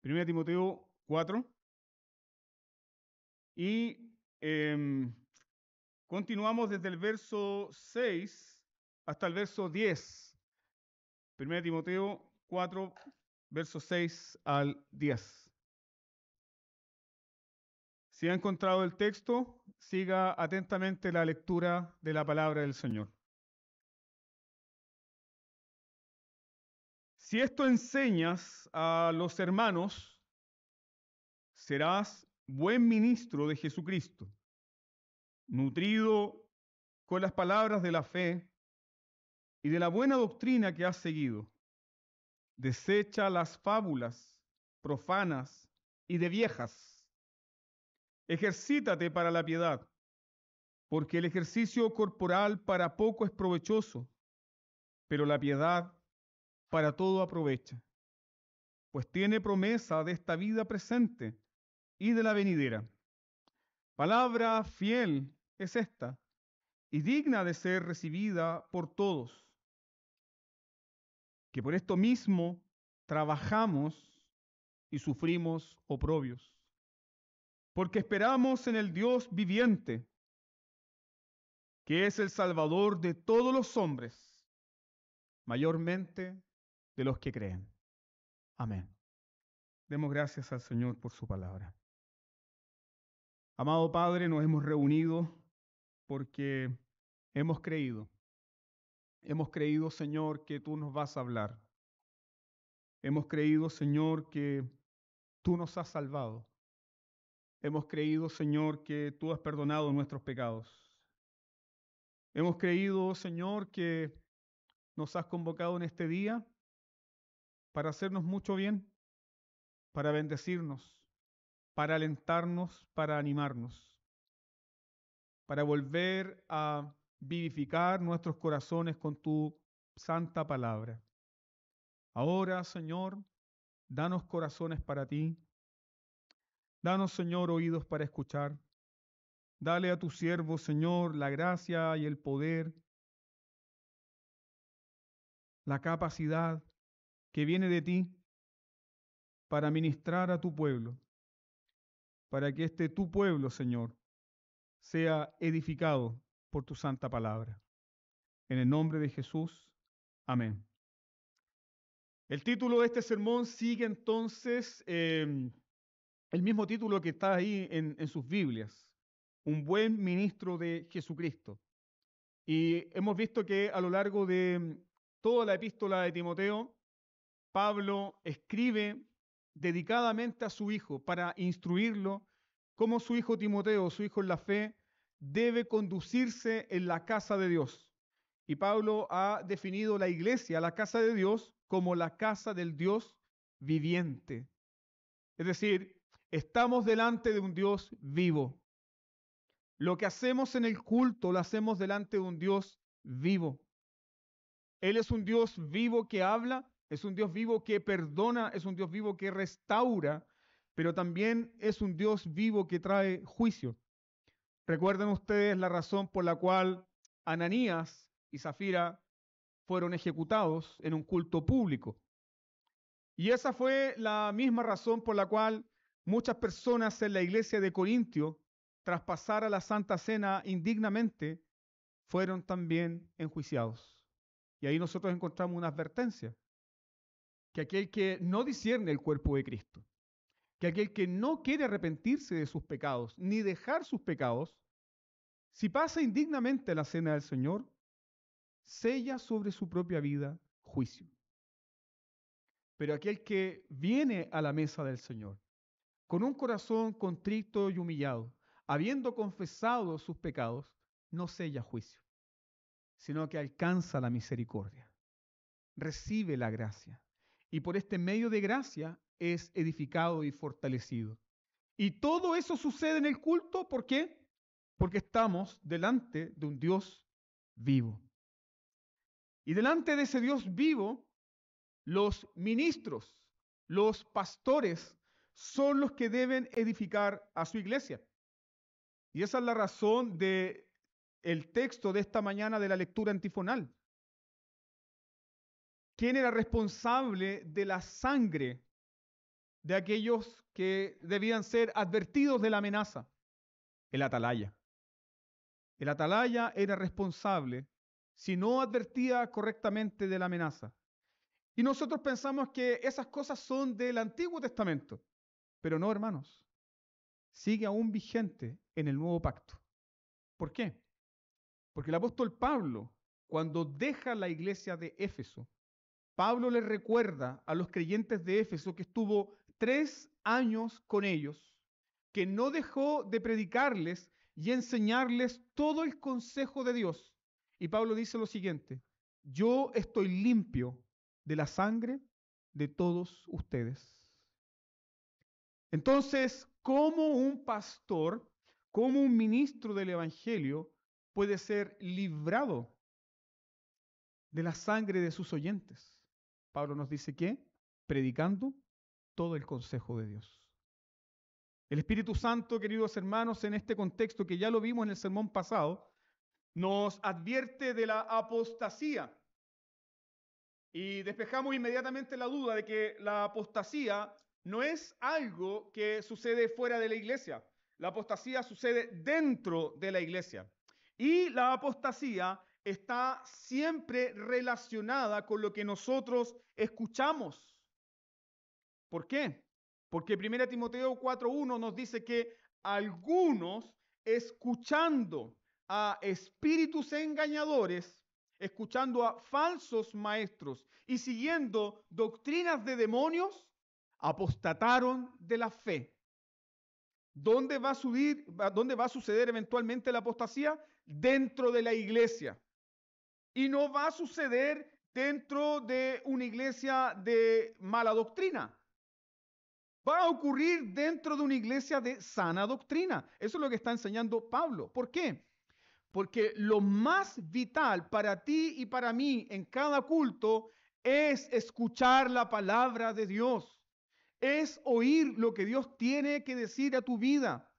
1 Timoteo 4. Y continuamos desde el verso 6 hasta el verso 10. 1 Timoteo 4, verso 6 al 10. Si ha encontrado el texto, siga atentamente la lectura de la palabra del Señor. Si esto enseñas a los hermanos, serás buen ministro de Jesucristo, nutrido con las palabras de la fe y de la buena doctrina que has seguido. Desecha las fábulas profanas y de viejas. Ejercítate para la piedad, porque el ejercicio corporal para poco es provechoso, pero la piedad para todo aprovecha, pues tiene promesa de esta vida presente y de la venidera. Palabra fiel es esta, y digna de ser recibida por todos, que por esto mismo trabajamos y sufrimos oprobios, porque esperamos en el Dios viviente, que es el Salvador de todos los hombres, mayormente de los que creen. Amén. Demos gracias al Señor por su palabra. Amado Padre, nos hemos reunido porque hemos creído. Hemos creído, Señor, que tú nos vas a hablar. Hemos creído, Señor, que tú nos has salvado. Hemos creído, Señor, que tú has perdonado nuestros pecados. Hemos creído, Señor, que nos has convocado en este día para hacernos mucho bien, para bendecirnos, para alentarnos, para animarnos, para volver a vivificar nuestros corazones con tu santa palabra. Ahora, Señor, danos corazones para ti. Danos, Señor, oídos para escuchar. Dale a tu siervo, Señor, la gracia y el poder, la capacidad que viene de ti para ministrar a tu pueblo, para que tu pueblo, Señor, sea edificado por tu santa palabra. En el nombre de Jesús, amén. El título de este sermón sigue entonces el mismo título que está ahí en sus Biblias, un buen ministro de Jesucristo. Y hemos visto que a lo largo de toda la epístola de Timoteo, Pablo escribe dedicadamente a su hijo para instruirlo cómo su hijo Timoteo, su hijo en la fe, debe conducirse en la casa de Dios. Y Pablo ha definido la iglesia, la casa de Dios, como la casa del Dios viviente. Es decir, estamos delante de un Dios vivo. Lo que hacemos en el culto lo hacemos delante de un Dios vivo. Él es un Dios vivo que habla, es un Dios vivo que perdona, es un Dios vivo que restaura, pero también es un Dios vivo que trae juicio. Recuerden ustedes la razón por la cual Ananías y Zafira fueron ejecutados en un culto público. Y esa fue la misma razón por la cual muchas personas en la iglesia de Corintio, tras pasar a la Santa Cena indignamente, fueron también enjuiciados. Y ahí nosotros encontramos una advertencia, que aquel que no discierne el cuerpo de Cristo, que aquel que no quiere arrepentirse de sus pecados, ni dejar sus pecados, si pasa indignamente a la cena del Señor, sella sobre su propia vida juicio. Pero aquel que viene a la mesa del Señor, con un corazón contrito y humillado, habiendo confesado sus pecados, no sella juicio, sino que alcanza la misericordia, recibe la gracia, y por este medio de gracia es edificado y fortalecido. Y todo eso sucede en el culto, ¿por qué? Porque estamos delante de un Dios vivo. Y delante de ese Dios vivo, los ministros, los pastores, son los que deben edificar a su iglesia. Y esa es la razón del texto de esta mañana de la lectura antifonal. ¿Quién era responsable de la sangre de aquellos que debían ser advertidos de la amenaza? El atalaya. El atalaya era responsable si no advertía correctamente de la amenaza. Y nosotros pensamos que esas cosas son del Antiguo Testamento, pero no, hermanos. Sigue aún vigente en el Nuevo Pacto. ¿Por qué? Porque el apóstol Pablo, cuando deja la iglesia de Éfeso, Pablo le recuerda a los creyentes de Éfeso que estuvo 3 años con ellos, que no dejó de predicarles y enseñarles todo el consejo de Dios. Y Pablo dice lo siguiente: yo estoy limpio de la sangre de todos ustedes. Entonces, ¿cómo un pastor, cómo un ministro del Evangelio puede ser librado de la sangre de sus oyentes? Pablo nos dice que predicando todo el consejo de Dios. El Espíritu Santo, queridos hermanos, en este contexto que ya lo vimos en el sermón pasado, nos advierte de la apostasía. Y despejamos inmediatamente la duda de que la apostasía no es algo que sucede fuera de la iglesia. La apostasía sucede dentro de la iglesia. Y la apostasía está siempre relacionada con lo que nosotros escuchamos. ¿Por qué? Porque 1 Timoteo 4:1 nos dice que algunos, escuchando a espíritus engañadores, escuchando a falsos maestros y siguiendo doctrinas de demonios, apostataron de la fe. ¿Dónde va a suceder eventualmente la apostasía? Dentro de la iglesia. Y no va a suceder dentro de una iglesia de mala doctrina. Va a ocurrir dentro de una iglesia de sana doctrina. Eso es lo que está enseñando Pablo. ¿Por qué? Porque lo más vital para ti y para mí en cada culto es escuchar la palabra de Dios. Es oír lo que Dios tiene que decir a tu vida.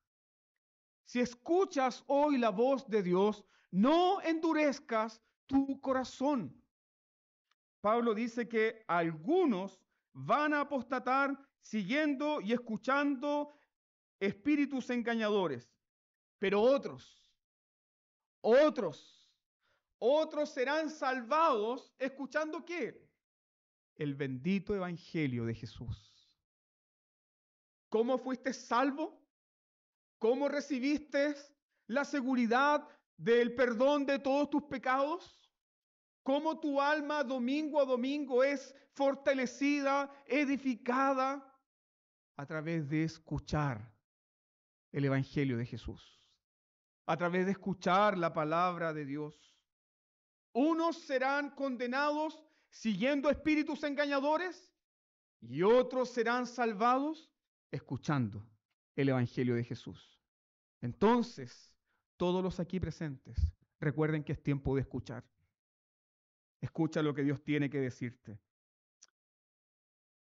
Si escuchas hoy la voz de Dios, no endurezcas tu corazón. Pablo dice que algunos van a apostatar siguiendo y escuchando espíritus engañadores, pero otros serán salvados escuchando ¿qué? El bendito evangelio de Jesús. ¿Cómo fuiste salvo? ¿Cómo recibiste la seguridad del perdón de todos tus pecados? ¿Cómo tu alma domingo a domingo es fortalecida, edificada? A través de escuchar el evangelio de Jesús, a través de escuchar la palabra de Dios. Unos serán condenados siguiendo espíritus engañadores y otros serán salvados escuchando el evangelio de Jesús. Entonces, todos los aquí presentes, recuerden que es tiempo de escuchar. Escucha lo que Dios tiene que decirte.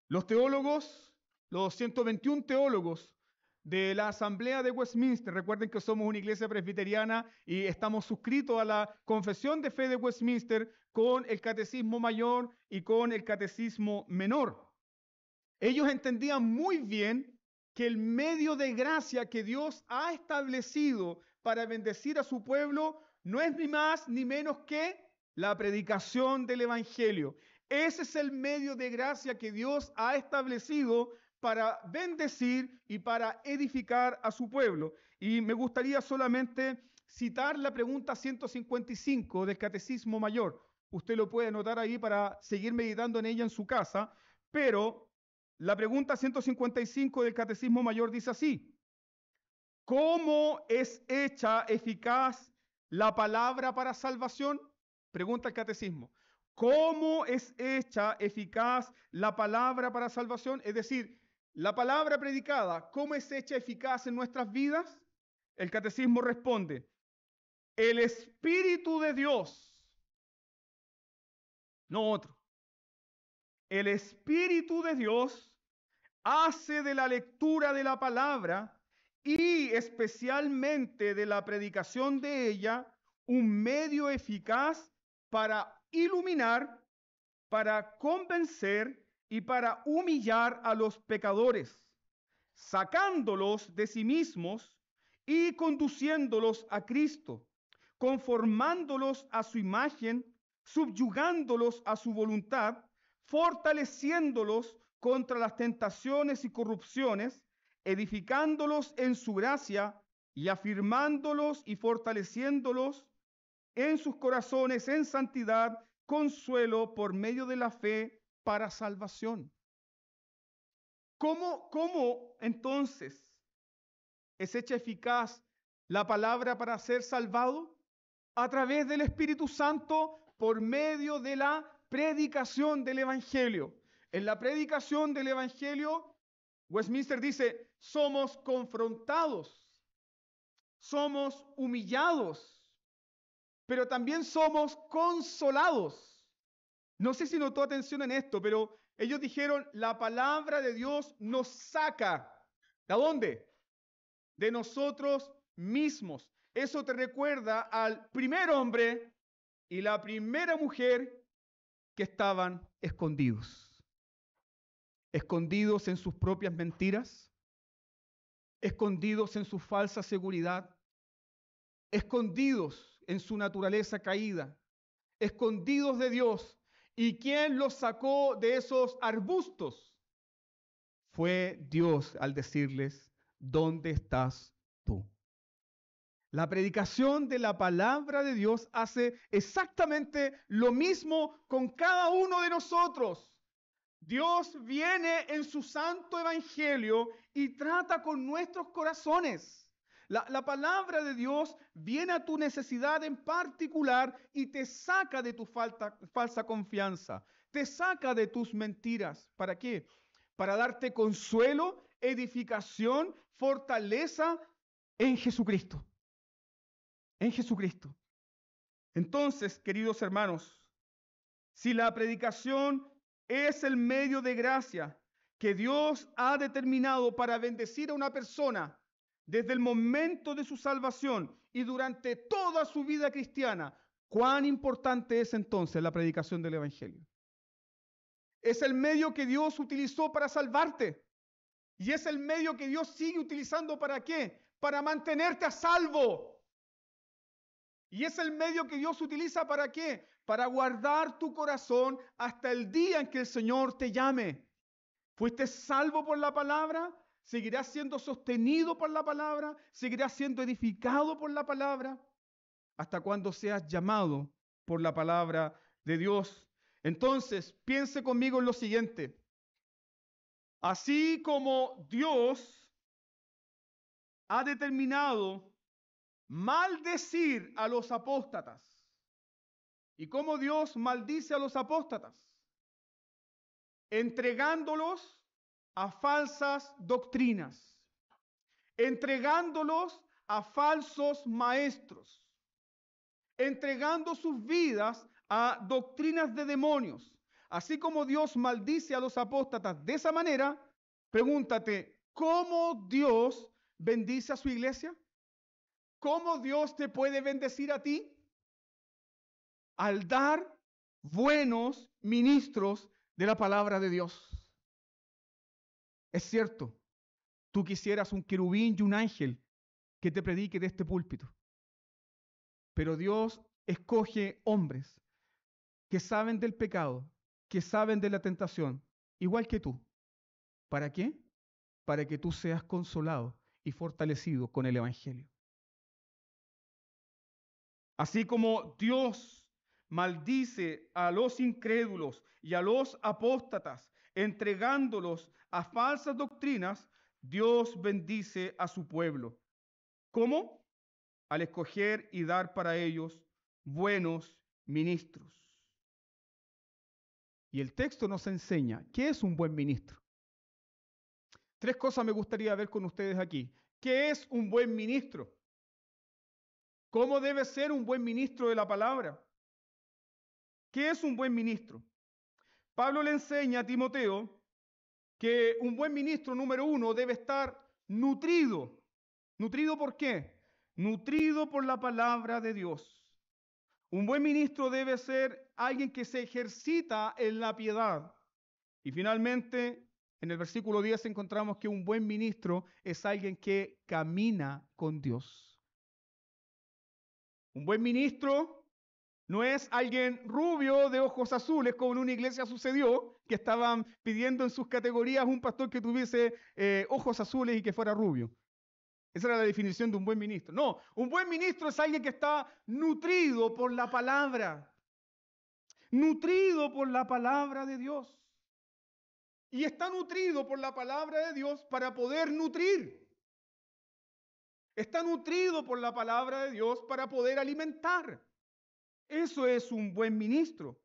Los teólogos, los 121 teólogos de la Asamblea de Westminster, recuerden que somos una iglesia presbiteriana y estamos suscritos a la Confesión de Fe de Westminster con el Catecismo Mayor y con el Catecismo Menor. Ellos entendían muy bien que el medio de gracia que Dios ha establecido para bendecir a su pueblo no es ni más ni menos que la predicación del Evangelio. Ese es el medio de gracia que Dios ha establecido para bendecir y para edificar a su pueblo. Y me gustaría solamente citar la pregunta 155 del Catecismo Mayor. Usted lo puede anotar ahí para seguir meditando en ella en su casa, pero la pregunta 155 del Catecismo Mayor dice así: ¿cómo es hecha eficaz la palabra para salvación? Pregunta el Catecismo. ¿Cómo es hecha eficaz la palabra para salvación? Es decir, la palabra predicada, ¿cómo es hecha eficaz en nuestras vidas? El Catecismo responde: el Espíritu de Dios, no otro. El Espíritu de Dios hace de la lectura de la palabra y especialmente de la predicación de ella un medio eficaz para iluminar, para convencer y para humillar a los pecadores, sacándolos de sí mismos y conduciéndolos a Cristo, conformándolos a su imagen, subyugándolos a su voluntad, fortaleciéndolos contra las tentaciones y corrupciones, edificándolos en su gracia y afirmándolos y fortaleciéndolos en sus corazones en santidad, consuelo por medio de la fe para salvación. ¿Cómo entonces es hecha eficaz la palabra para ser salvado? A través del Espíritu Santo, por medio de la predicación del Evangelio. En la predicación del Evangelio, Westminster dice, somos confrontados, somos humillados, pero también somos consolados. No sé si notó atención en esto, pero ellos dijeron, la palabra de Dios nos saca. ¿De dónde? De nosotros mismos. Eso te recuerda al primer hombre y la primera mujer que estaban escondidos. Escondidos en sus propias mentiras, escondidos en su falsa seguridad, escondidos en su naturaleza caída, escondidos de Dios. ¿Y quién los sacó de esos arbustos? Fue Dios al decirles, ¿dónde estás tú? La predicación de la palabra de Dios hace exactamente lo mismo con cada uno de nosotros. Dios viene en su santo evangelio y trata con nuestros corazones. La palabra de Dios viene a tu necesidad en particular y te saca de tu falsa confianza, te saca de tus mentiras. ¿Para qué? Para darte consuelo, edificación, fortaleza en Jesucristo. En Jesucristo. Entonces, queridos hermanos, si la predicación es el medio de gracia que Dios ha determinado para bendecir a una persona desde el momento de su salvación y durante toda su vida cristiana, ¿cuán importante es entonces la predicación del Evangelio? Es el medio que Dios utilizó para salvarte. Y es el medio que Dios sigue utilizando ¿para qué? Para mantenerte a salvo. Y es el medio que Dios utiliza ¿para qué? Para guardar tu corazón hasta el día en que el Señor te llame. ¿Fuiste salvo por la palabra? ¿Seguirás siendo sostenido por la palabra? ¿Seguirás siendo edificado por la palabra? Hasta cuando seas llamado por la palabra de Dios. Entonces, piense conmigo en lo siguiente. Así como Dios ha determinado maldecir a los apóstatas. ¿Y cómo Dios maldice a los apóstatas? Entregándolos a falsas doctrinas, entregándolos a falsos maestros, entregando sus vidas a doctrinas de demonios. Así como Dios maldice a los apóstatas de esa manera, pregúntate, ¿cómo Dios bendice a su iglesia? ¿Cómo Dios te puede bendecir a ti? Al dar buenos ministros de la palabra de Dios. Es cierto, tú quisieras un querubín y un ángel que te predique de este púlpito, pero Dios escoge hombres que saben del pecado, que saben de la tentación, igual que tú. ¿Para qué? Para que tú seas consolado y fortalecido con el Evangelio. Así como Dios maldice a los incrédulos y a los apóstatas, entregándolos a falsas doctrinas, Dios bendice a su pueblo. ¿Cómo? Al escoger y dar para ellos buenos ministros. Y el texto nos enseña, ¿qué es un buen ministro? 3 cosas me gustaría ver con ustedes aquí. ¿Qué es un buen ministro? ¿Cómo debe ser un buen ministro de la palabra? ¿Qué es un buen ministro? Pablo le enseña a Timoteo que un buen ministro, número 1, debe estar nutrido. ¿Nutrido por qué? Nutrido por la palabra de Dios. Un buen ministro debe ser alguien que se ejercita en la piedad, Y finalmente, en el versículo 10 encontramos que un buen ministro es alguien que camina con Dios. Un buen ministro no es alguien rubio de ojos azules, como en una iglesia sucedió, que estaban pidiendo en sus categorías un pastor que tuviese ojos azules y que fuera rubio. Esa era la definición de un buen ministro. No, un buen ministro es alguien que está nutrido por la palabra. Nutrido por la palabra de Dios. Y está nutrido por la palabra de Dios para poder nutrir. Está nutrido por la palabra de Dios para poder alimentar. Eso es un buen ministro.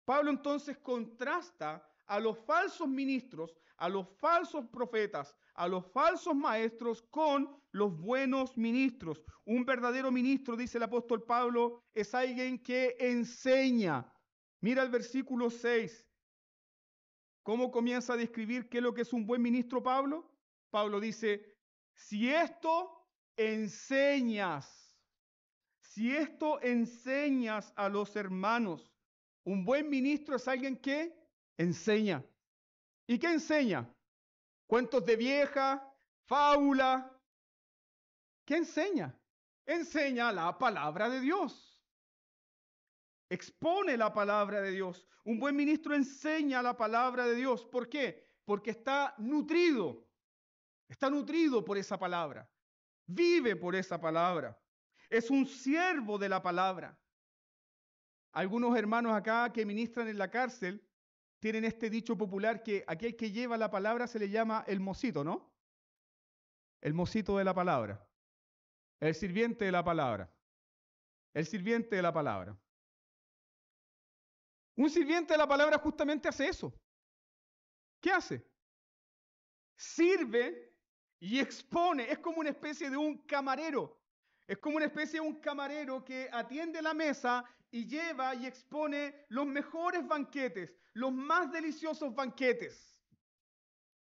Pablo entonces contrasta a los falsos ministros, a los falsos profetas, a los falsos maestros con los buenos ministros. Un verdadero ministro, dice el apóstol Pablo, es alguien que enseña. Mira el versículo 6. ¿Cómo comienza a describir qué es lo que es un buen ministro Pablo? Pablo dice, si esto enseñas a los hermanos, un buen ministro es alguien que enseña. ¿Y qué enseña? Cuentos de vieja, fábula. ¿Qué enseña? Enseña la palabra de Dios. Expone la palabra de Dios. Un buen ministro enseña la palabra de Dios. ¿Por qué? Porque está nutrido por esa palabra. Vive por esa palabra. Es un siervo de la palabra. Algunos hermanos acá que ministran en la cárcel tienen este dicho popular que aquel que lleva la palabra se le llama el mocito, ¿no? El mocito de la palabra. El sirviente de la palabra. El sirviente de la palabra. Un sirviente de la palabra justamente hace eso. ¿Qué hace? Sirve y expone. Es como una especie de un camarero. Es como una especie de un camarero que atiende la mesa y lleva y expone los mejores banquetes, los más deliciosos banquetes.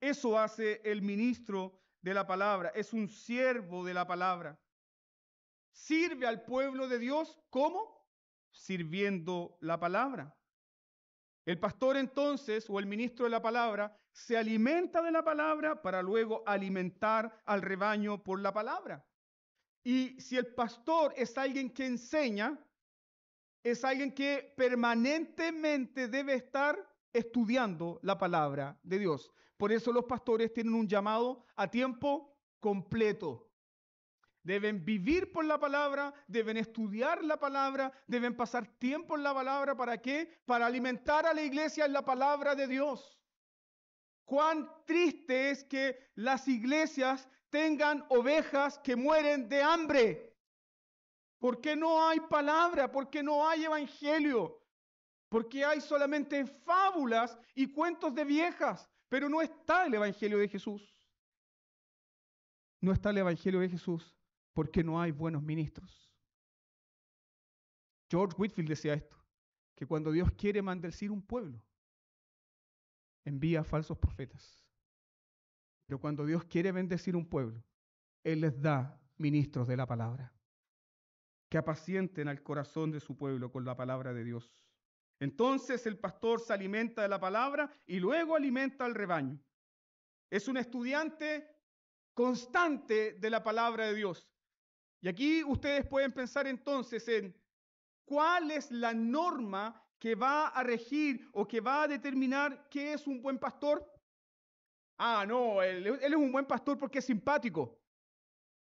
Eso hace el ministro de la palabra. Es un siervo de la palabra. Sirve al pueblo de Dios, ¿cómo? Sirviendo la palabra. El pastor entonces, o el ministro de la palabra, se alimenta de la palabra para luego alimentar al rebaño por la palabra. Y si el pastor es alguien que enseña, es alguien que permanentemente debe estar estudiando la palabra de Dios. Por eso los pastores tienen un llamado a tiempo completo. Deben vivir por la palabra, deben estudiar la palabra, deben pasar tiempo en la palabra. ¿Para qué? Para alimentar a la iglesia en la palabra de Dios. Cuán triste es que las iglesias tengan ovejas que mueren de hambre. Porque no hay palabra, porque no hay evangelio, porque hay solamente fábulas y cuentos de viejas, pero no está el evangelio de Jesús. No está el evangelio de Jesús porque no hay buenos ministros. George Whitefield decía esto, que cuando Dios quiere maldecir un pueblo, envía falsos profetas. Pero cuando Dios quiere bendecir un pueblo, Él les da ministros de la palabra, que apacienten al corazón de su pueblo con la palabra de Dios. Entonces el pastor se alimenta de la palabra y luego alimenta al rebaño. Es un estudiante constante de la palabra de Dios. Y aquí ustedes pueden pensar entonces en cuál es la norma que va a regir o que va a determinar qué es un buen pastor. Ah, no, él es un buen pastor porque es simpático.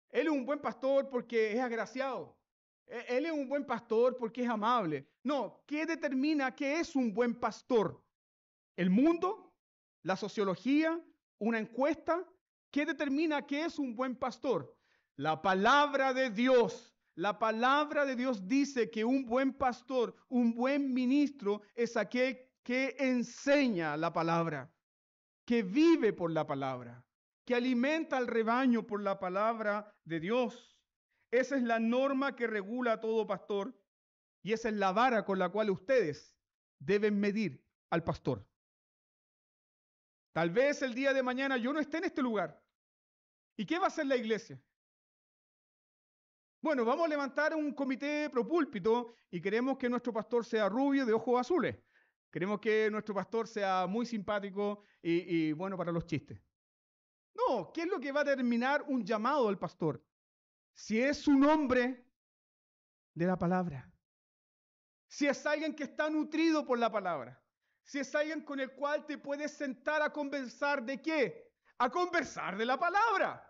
Él es un buen pastor porque es agraciado. Él es un buen pastor porque es amable. No, ¿qué determina qué es un buen pastor? ¿El mundo? ¿La sociología? ¿Una encuesta? ¿Qué determina qué es un buen pastor? La palabra de Dios. La palabra de Dios dice que un buen pastor, un buen ministro, es aquel que enseña la palabra, que vive por la palabra, que alimenta al rebaño por la palabra de Dios. Esa es la norma que regula a todo pastor y esa es la vara con la cual ustedes deben medir al pastor. Tal vez el día de mañana yo no esté en este lugar. ¿Y qué va a hacer la iglesia? Bueno, vamos a levantar un comité pro púlpito y queremos que nuestro pastor sea rubio de ojos azules. Queremos que nuestro pastor sea muy simpático y bueno para los chistes. No, ¿qué es lo que va a determinar un llamado al pastor? Si es un hombre de la palabra, si es alguien que está nutrido por la palabra, si es alguien con el cual te puedes sentar a conversar ¿de qué? A conversar de la palabra.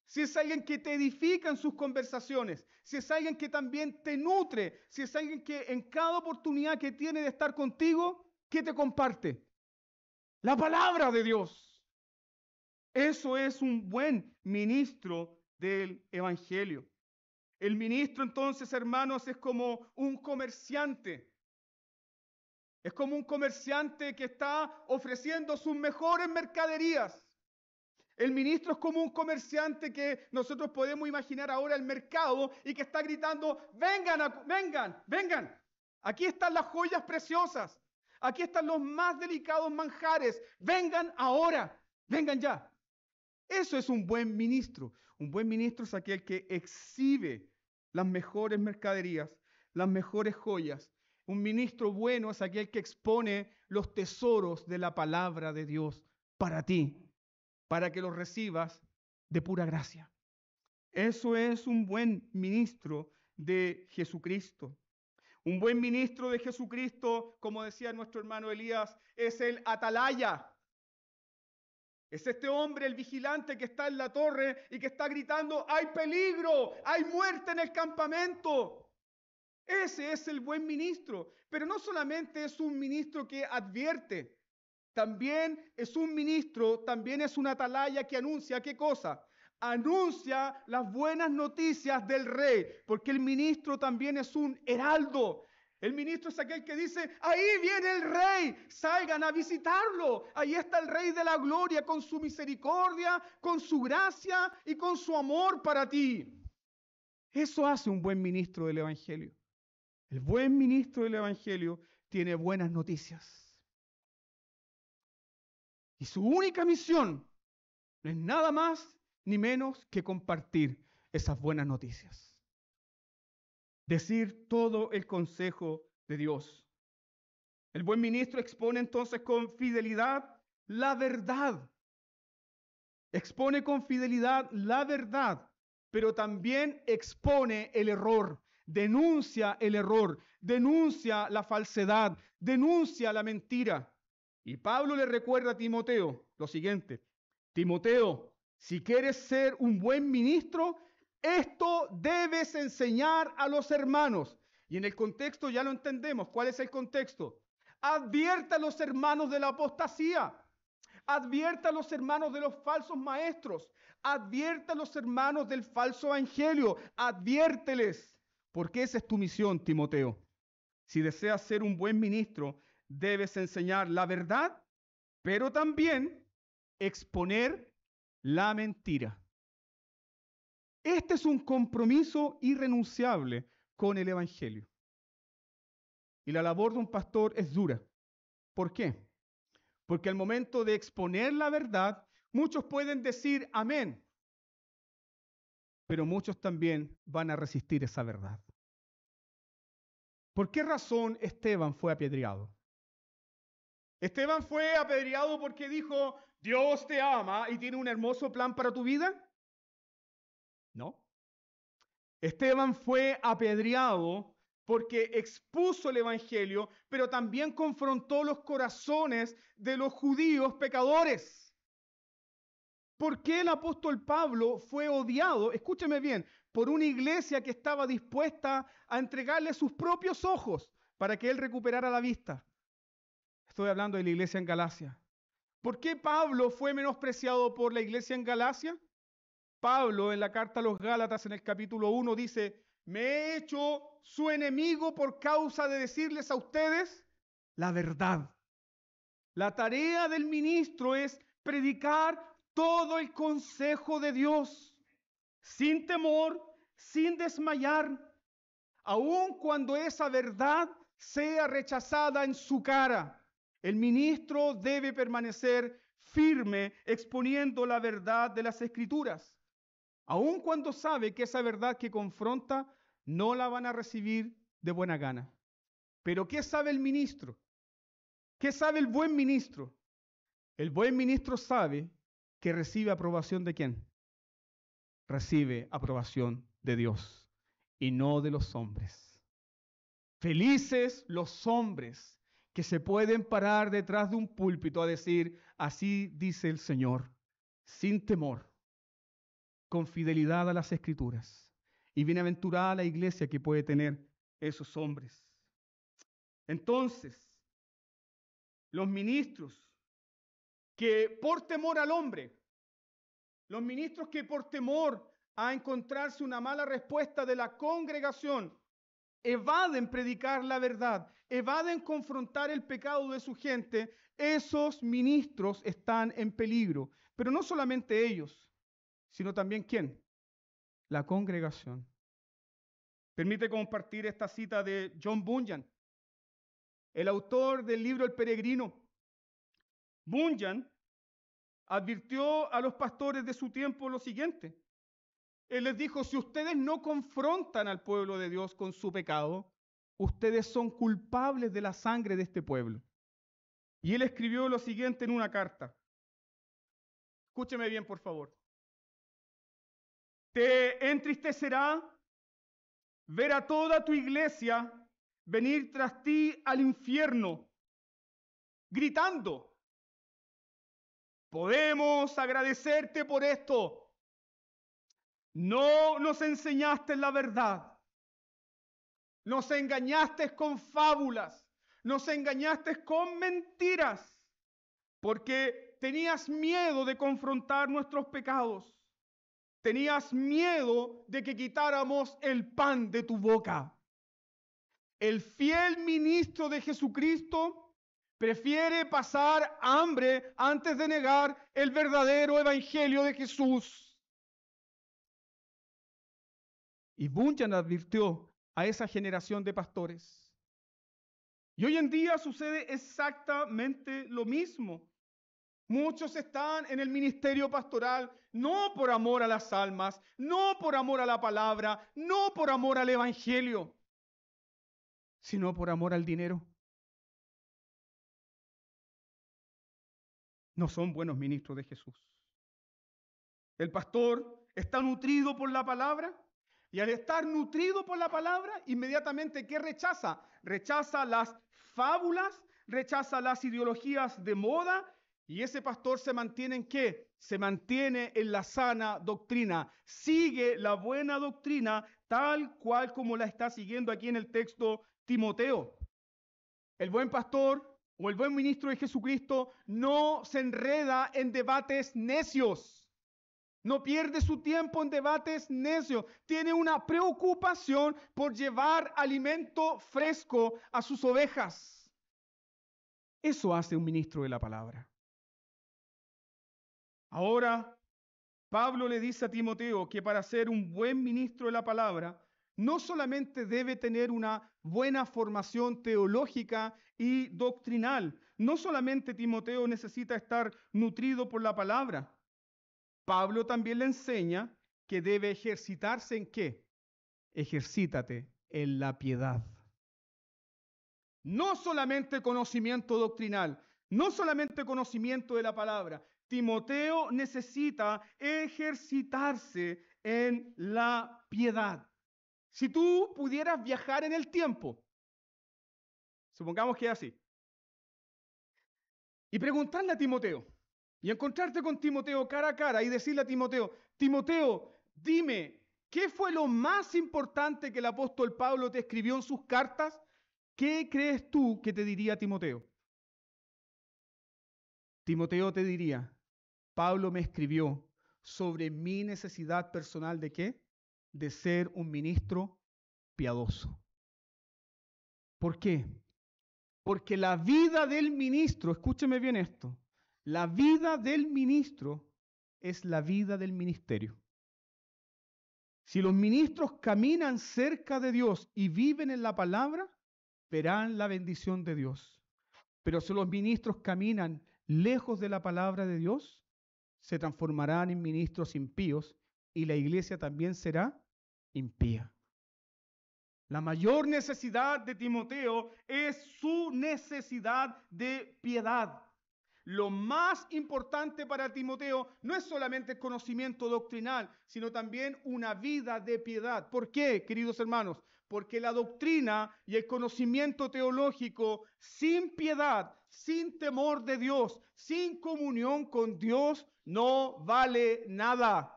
Si es alguien que te edifica en sus conversaciones, si es alguien que también te nutre, si es alguien que en cada oportunidad que tiene de estar contigo, ¿qué te comparte? La palabra de Dios. Eso es un buen ministro del Evangelio. El ministro entonces, hermanos, es como un comerciante. Es como un comerciante que está ofreciendo sus mejores mercaderías. El ministro es como un comerciante que nosotros podemos imaginar ahora el mercado y que está gritando, vengan, vengan, vengan. Aquí están las joyas preciosas. Aquí están los más delicados manjares. Vengan ahora, vengan ya. Eso es un buen ministro. Un buen ministro es aquel que exhibe las mejores mercaderías, las mejores joyas. Un ministro bueno es aquel que expone los tesoros de la palabra de Dios para ti, para que los recibas de pura gracia. Eso es un buen ministro de Jesucristo. Un buen ministro de Jesucristo, como decía nuestro hermano Elías, es el atalaya. Es este hombre, el vigilante que está en la torre y que está gritando, hay peligro, hay muerte en el campamento. Ese es el buen ministro. Pero no solamente es un ministro que advierte, también es un ministro, también es una atalaya que anuncia, ¿qué cosa? Anuncia las buenas noticias del rey, porque el ministro también es un heraldo. El ministro es aquel que dice, ahí viene el rey, salgan a visitarlo. Ahí está el rey de la gloria con su misericordia, con su gracia y con su amor para ti. Eso hace un buen ministro del Evangelio. El buen ministro del Evangelio tiene buenas noticias. Y su única misión no es nada más ni menos que compartir esas buenas noticias. Decir todo el consejo de Dios. El buen ministro expone entonces con fidelidad la verdad. Expone con fidelidad la verdad, pero también expone el error, denuncia el error, denuncia la falsedad, denuncia la mentira. Y Pablo le recuerda a Timoteo lo siguiente: Timoteo, si quieres ser un buen ministro, esto debes enseñar a los hermanos. Y en el contexto ya lo entendemos. ¿Cuál es el contexto? Advierta a los hermanos de la apostasía. Advierta a los hermanos de los falsos maestros. Advierta a los hermanos del falso evangelio. Adviérteles. Porque esa es tu misión, Timoteo. Si deseas ser un buen ministro, debes enseñar la verdad, pero también exponer la mentira. Este es un compromiso irrenunciable con el evangelio. Y la labor de un pastor es dura. ¿Por qué? Porque al momento de exponer la verdad, muchos pueden decir amén, pero muchos también van a resistir esa verdad. ¿Por qué razón Esteban fue apedreado? ¿Esteban fue apedreado porque dijo, Dios te ama y tiene un hermoso plan para tu vida? No. Esteban fue apedreado porque expuso el evangelio, pero también confrontó los corazones de los judíos pecadores. ¿Por qué el apóstol Pablo fue odiado? Escúcheme bien, por una iglesia que estaba dispuesta a entregarle sus propios ojos para que él recuperara la vista. Estoy hablando de la iglesia en Galacia. ¿Por qué Pablo fue menospreciado por la iglesia en Galacia? Pablo en la carta a los Gálatas en el capítulo 1 dice, me he hecho su enemigo por causa de decirles a ustedes la verdad. La tarea del ministro es predicar todo el consejo de Dios, sin temor, sin desmayar, aun cuando esa verdad sea rechazada en su cara. El ministro debe permanecer firme exponiendo la verdad de las Escrituras, aun cuando sabe que esa verdad que confronta no la van a recibir de buena gana. Pero ¿qué sabe el ministro? ¿Qué sabe el buen ministro? El buen ministro sabe que recibe aprobación de ¿quién? Recibe aprobación de Dios y no de los hombres. Felices los hombres que se pueden parar detrás de un púlpito a decir, así dice el Señor, sin temor, con fidelidad a las Escrituras. Y bienaventurada la iglesia que puede tener esos hombres. Entonces, los ministros que por temor al hombre, los ministros que por temor a encontrarse una mala respuesta de la congregación, evaden predicar la verdad, evaden confrontar el pecado de su gente, esos ministros están en peligro. Pero no solamente ellos, sino también ¿quién? La congregación. Permite compartir esta cita de John Bunyan, el autor del libro El Peregrino. Bunyan advirtió a los pastores de su tiempo lo siguiente. Él les dijo, si ustedes no confrontan al pueblo de Dios con su pecado, ustedes son culpables de la sangre de este pueblo. Y él escribió lo siguiente en una carta. Escúcheme bien, por favor. Te entristecerá ver a toda tu iglesia venir tras ti al infierno, gritando, podemos agradecerte por esto. No nos enseñaste la verdad. Nos engañaste con fábulas. Nos engañaste con mentiras. Porque tenías miedo de confrontar nuestros pecados. Tenías miedo de que quitáramos el pan de tu boca. El fiel ministro de Jesucristo prefiere pasar hambre antes de negar el verdadero evangelio de Jesús. Y Bunyan advirtió a esa generación de pastores. Y hoy en día sucede exactamente lo mismo. Muchos están en el ministerio pastoral no por amor a las almas, no por amor a la palabra, no por amor al evangelio, sino por amor al dinero. No son buenos ministros de Jesús. El pastor está nutrido por la palabra. Y al estar nutrido por la palabra, inmediatamente, ¿qué rechaza? Rechaza las fábulas, rechaza las ideologías de moda, y ese pastor se mantiene ¿en qué? Se mantiene en la sana doctrina. Sigue la buena doctrina tal cual como la está siguiendo aquí en el texto Timoteo. El buen pastor o el buen ministro de Jesucristo no se enreda en debates necios. No pierde su tiempo en debates necios. Tiene una preocupación por llevar alimento fresco a sus ovejas. Eso hace un ministro de la palabra. Ahora, Pablo le dice a Timoteo que para ser un buen ministro de la palabra, no solamente debe tener una buena formación teológica y doctrinal. No solamente Timoteo necesita estar nutrido por la palabra. Pablo también le enseña que debe ejercitarse ¿en qué? Ejercítate en la piedad. No solamente conocimiento doctrinal, no solamente conocimiento de la palabra. Timoteo necesita ejercitarse en la piedad. Si tú pudieras viajar en el tiempo, supongamos que es así, y preguntarle a Timoteo, y encontrarte con Timoteo cara a cara y decirle a Timoteo, Timoteo, dime, ¿qué fue lo más importante que el apóstol Pablo te escribió en sus cartas? ¿Qué crees tú que te diría Timoteo? Timoteo te diría, Pablo me escribió sobre mi necesidad personal de ¿qué? De ser un ministro piadoso. ¿Por qué? Porque la vida del ministro, escúcheme bien esto, la vida del ministro es la vida del ministerio. Si los ministros caminan cerca de Dios y viven en la palabra, verán la bendición de Dios. Pero si los ministros caminan lejos de la palabra de Dios, se transformarán en ministros impíos y la iglesia también será impía. La mayor necesidad de Timoteo es su necesidad de piedad. Lo más importante para Timoteo no es solamente el conocimiento doctrinal, sino también una vida de piedad. ¿Por qué, queridos hermanos? Porque la doctrina y el conocimiento teológico sin piedad, sin temor de Dios, sin comunión con Dios, no vale nada.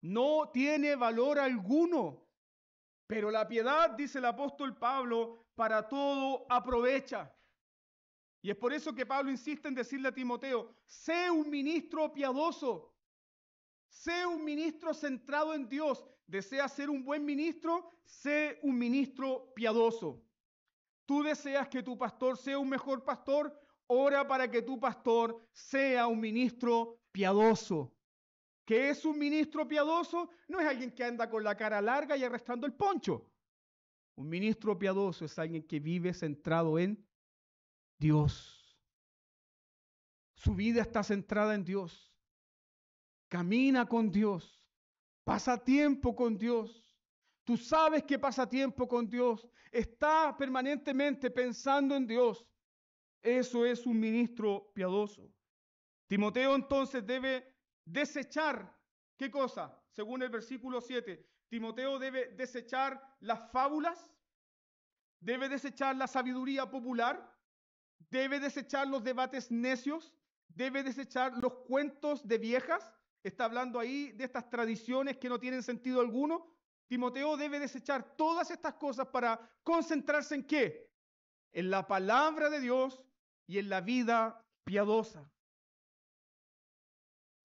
No tiene valor alguno. Pero la piedad, dice el apóstol Pablo, para todo aprovecha. Y es por eso que Pablo insiste en decirle a Timoteo, sé un ministro piadoso, sé un ministro centrado en Dios. ¿Deseas ser un buen ministro? Sé un ministro piadoso. ¿Tú deseas que tu pastor sea un mejor pastor? Ora para que tu pastor sea un ministro piadoso. ¿Qué es un ministro piadoso? No es alguien que anda con la cara larga y arrastrando el poncho. Un ministro piadoso es alguien que vive centrado en Dios. Su vida está centrada en Dios. Camina con Dios. Pasa tiempo con Dios. Tú sabes que pasa tiempo con Dios. Está permanentemente pensando en Dios. Eso es un ministro piadoso. Timoteo entonces debe desechar, ¿qué cosa? Según el versículo 7, Timoteo debe desechar las fábulas, debe desechar la sabiduría popular, debe desechar los debates necios, debe desechar los cuentos de viejas. Está hablando ahí de estas tradiciones que no tienen sentido alguno. Timoteo debe desechar todas estas cosas para concentrarse ¿en qué? En la palabra de Dios y en la vida piadosa.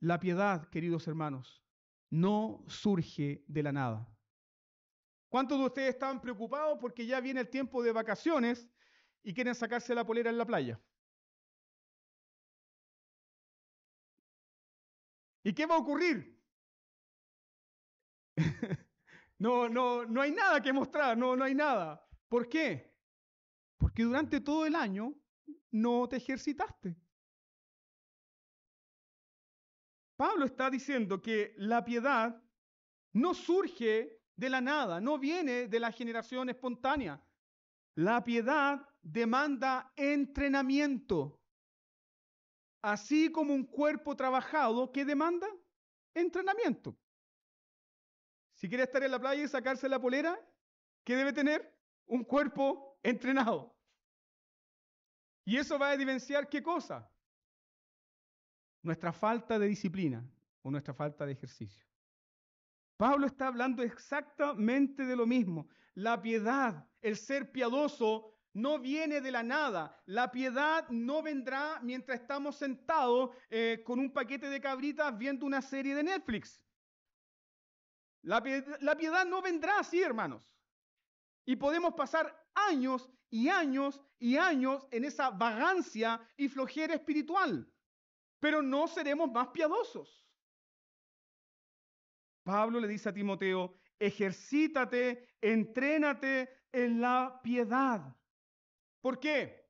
La piedad, queridos hermanos, no surge de la nada. ¿Cuántos de ustedes estaban preocupados porque ya viene el tiempo de vacaciones y quieren sacarse la polera en la playa? ¿Y qué va a ocurrir? No hay nada que mostrar, no hay nada. ¿Por qué? Porque durante todo el año no te ejercitaste. Pablo está diciendo que la piedad no surge de la nada, no viene de la generación espontánea. La piedad demanda entrenamiento. Así como un cuerpo trabajado, ¿qué demanda? Entrenamiento. Si quiere estar en la playa y sacarse la polera, ¿qué debe tener? Un cuerpo entrenado. Y eso va a evidenciar ¿qué cosa? Nuestra falta de disciplina o nuestra falta de ejercicio. Pablo está hablando exactamente de lo mismo. La piedad, el ser piadoso, no viene de la nada. La piedad no vendrá mientras estamos sentados con un paquete de cabritas viendo una serie de Netflix. La piedad no vendrá así, hermanos. Y podemos pasar años y años y años en esa vagancia y flojera espiritual, pero no seremos más piadosos. Pablo le dice a Timoteo, ejercítate, entrénate en la piedad. ¿Por qué?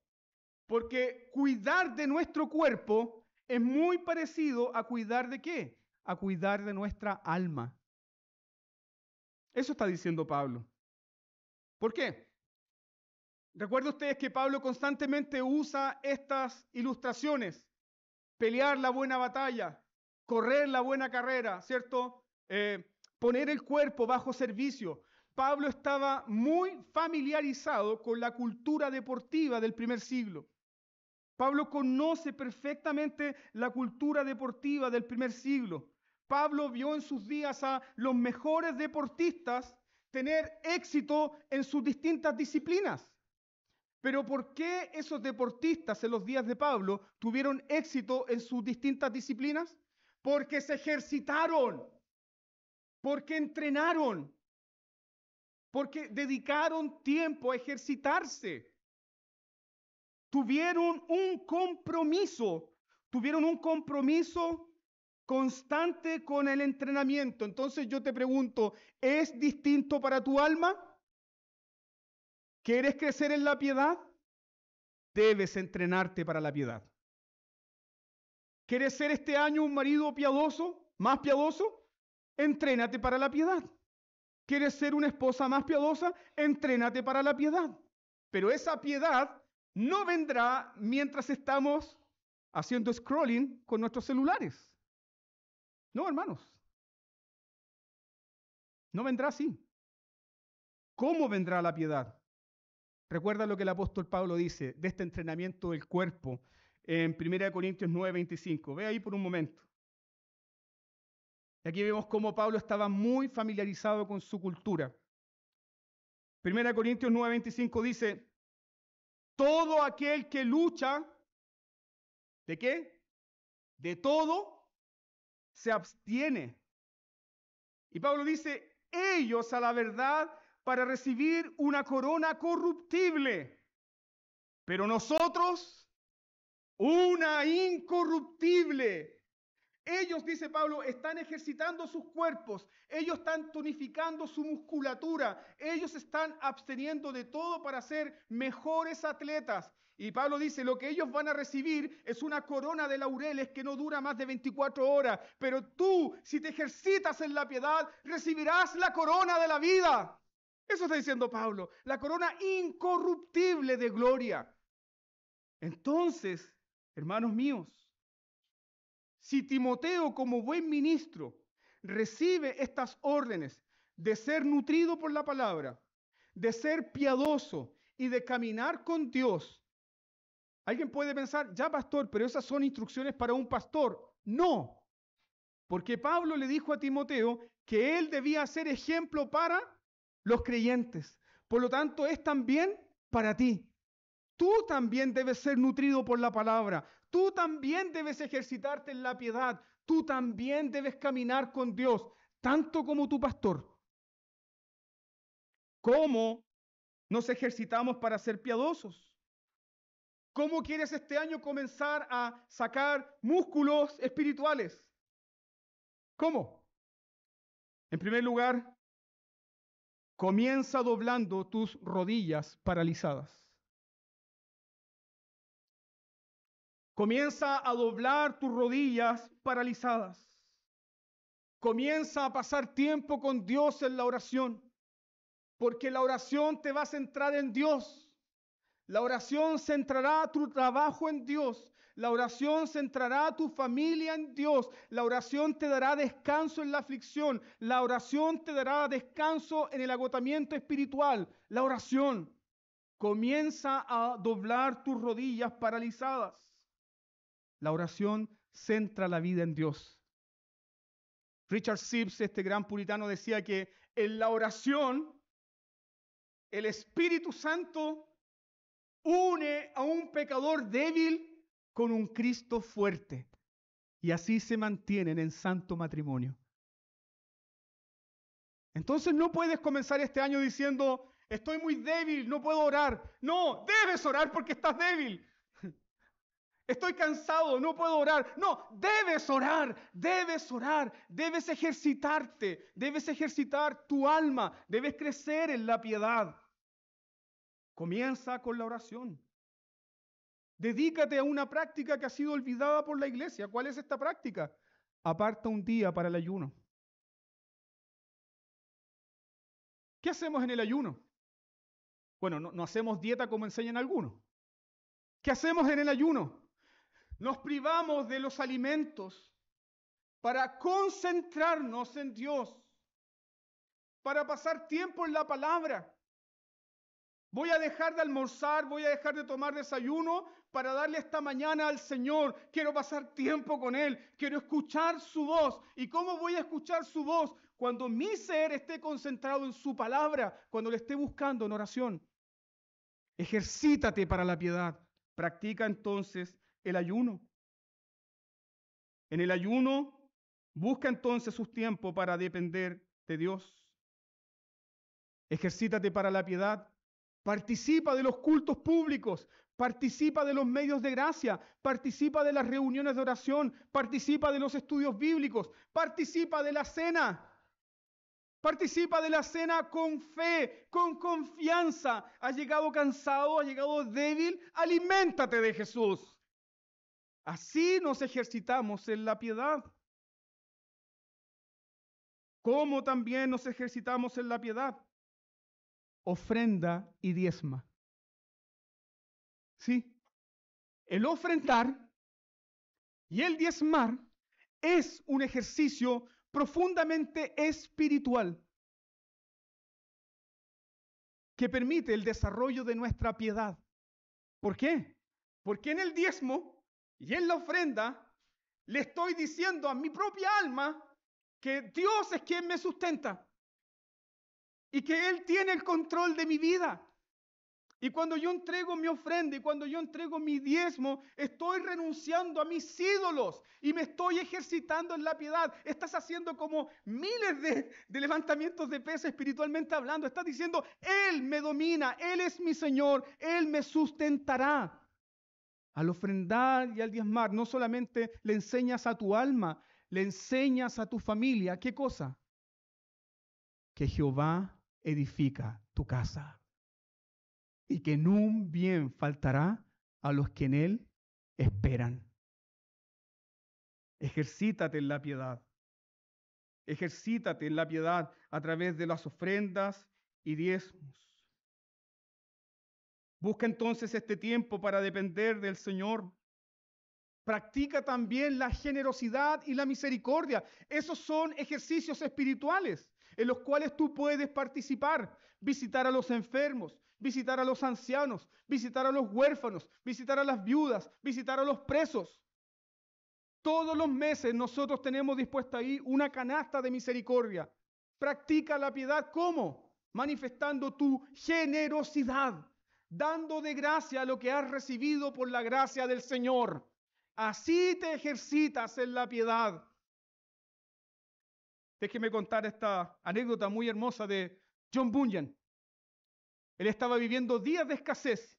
Porque cuidar de nuestro cuerpo es muy parecido a cuidar de ¿qué? A cuidar de nuestra alma. Eso está diciendo Pablo. ¿Por qué? Recuerden ustedes que Pablo constantemente usa estas ilustraciones. Pelear la buena batalla, correr la buena carrera, ¿cierto? Poner el cuerpo bajo servicio. Pablo estaba muy familiarizado con la cultura deportiva del primer siglo. Pablo conoce perfectamente la cultura deportiva del primer siglo. Pablo vio en sus días a los mejores deportistas tener éxito en sus distintas disciplinas. Pero ¿por qué esos deportistas en los días de Pablo tuvieron éxito en sus distintas disciplinas? Porque se ejercitaron, porque entrenaron, porque dedicaron tiempo a ejercitarse. Tuvieron un compromiso constante con el entrenamiento. Entonces yo te pregunto, ¿es distinto para tu alma? ¿Quieres crecer en la piedad? Debes entrenarte para la piedad. ¿Quieres ser este año un marido piadoso, más piadoso? Entrénate para la piedad. ¿Quieres ser una esposa más piadosa? Entrénate para la piedad. Pero esa piedad no vendrá mientras estamos haciendo scrolling con nuestros celulares. No, hermanos. No vendrá así. ¿Cómo vendrá la piedad? Recuerda lo que el apóstol Pablo dice de este entrenamiento del cuerpo en 1 Corintios 9:25. Ve ahí por un momento. Aquí vemos cómo Pablo estaba muy familiarizado con su cultura. 1 Corintios 9:25 dice, todo aquel que lucha, ¿de qué? De todo se abstiene. Y Pablo dice, ellos a la verdad para recibir una corona corruptible, pero nosotros una incorruptible. Ellos, dice Pablo, están ejercitando sus cuerpos, ellos están tonificando su musculatura, ellos están absteniendo de todo para ser mejores atletas. Y Pablo dice, lo que ellos van a recibir es una corona de laureles que no dura más de 24 horas. Pero tú, si te ejercitas en la piedad, recibirás la corona de la vida. Eso está diciendo Pablo, la corona incorruptible de gloria. Entonces, hermanos míos, si Timoteo, como buen ministro, recibe estas órdenes de ser nutrido por la palabra, de ser piadoso y de caminar con Dios, alguien puede pensar, ya pastor, pero esas son instrucciones para un pastor. No, porque Pablo le dijo a Timoteo que él debía ser ejemplo para los creyentes. Por lo tanto, es también para ti. Tú también debes ser nutrido por la palabra. Tú también debes ejercitarte en la piedad. Tú también debes caminar con Dios, tanto como tu pastor. ¿Cómo nos ejercitamos para ser piadosos? ¿Cómo quieres este año comenzar a sacar músculos espirituales? ¿Cómo? En primer lugar, comienza doblando tus rodillas paralizadas. Comienza a doblar tus rodillas paralizadas. Comienza a pasar tiempo con Dios en la oración, porque la oración te va a centrar en Dios. La oración centrará tu trabajo en Dios. La oración centrará tu familia en Dios. La oración te dará descanso en la aflicción. La oración te dará descanso en el agotamiento espiritual. La oración comienza a doblar tus rodillas paralizadas. La oración centra la vida en Dios. Richard Sibbes, este gran puritano, decía que en la oración el Espíritu Santo une a un pecador débil con un Cristo fuerte. Y así se mantienen en santo matrimonio. Entonces no puedes comenzar este año diciendo, estoy muy débil, no puedo orar. No, debes orar porque estás débil. Estoy cansado, no puedo orar. No, debes orar, debes ejercitarte, debes ejercitar tu alma, debes crecer en la piedad. Comienza con la oración. Dedícate a una práctica que ha sido olvidada por la iglesia. ¿Cuál es esta práctica? Aparta un día para el ayuno. ¿Qué hacemos en el ayuno? Bueno, no hacemos dieta como enseñan algunos. ¿Qué hacemos en el ayuno? Nos privamos de los alimentos para concentrarnos en Dios, para pasar tiempo en la palabra. Voy a dejar de almorzar, voy a dejar de tomar desayuno para darle esta mañana al Señor. Quiero pasar tiempo con Él, quiero escuchar su voz. ¿Y cómo voy a escuchar su voz? Cuando mi ser esté concentrado en su palabra, cuando le esté buscando en oración. Ejercítate para la piedad. Practica entonces el ayuno. En el ayuno, busca entonces sus tiempos para depender de Dios. Ejercítate para la piedad. Participa de los cultos públicos, participa de los medios de gracia, participa de las reuniones de oración, participa de los estudios bíblicos, participa de la cena. Participa de la cena con fe, con confianza. ¿Has llegado cansado? ¿Has llegado débil? Aliméntate de Jesús. Así nos ejercitamos en la piedad. ¿Cómo también nos ejercitamos en la piedad? Ofrenda y diezma. ¿Sí? El ofrendar y el diezmar es un ejercicio profundamente espiritual que permite el desarrollo de nuestra piedad. ¿Por qué? Porque en el diezmo y en la ofrenda le estoy diciendo a mi propia alma que Dios es quien me sustenta y que Él tiene el control de mi vida. Y cuando yo entrego mi ofrenda y cuando yo entrego mi diezmo, estoy renunciando a mis ídolos y me estoy ejercitando en la piedad. Estás haciendo como miles de levantamientos de peso espiritualmente hablando. Estás diciendo, Él me domina, Él es mi Señor, Él me sustentará. Al ofrendar y al diezmar, no solamente le enseñas a tu alma, le enseñas a tu familia. ¿Qué cosa? Que Jehová edifica tu casa y que en un bien faltará a los que en él esperan. Ejercítate en la piedad. Ejercítate en la piedad a través de las ofrendas y diezmos. Busca entonces este tiempo para depender del Señor. Practica también la generosidad y la misericordia. Esos son ejercicios espirituales en los cuales tú puedes participar. Visitar a los enfermos, visitar a los ancianos, visitar a los huérfanos, visitar a las viudas, visitar a los presos. Todos los meses nosotros tenemos dispuesta ahí una canasta de misericordia. Practica la piedad, ¿cómo? Manifestando tu generosidad, dando de gracia lo que has recibido por la gracia del Señor. Así te ejercitas en la piedad. Déjeme contar esta anécdota muy hermosa de John Bunyan. Él estaba viviendo días de escasez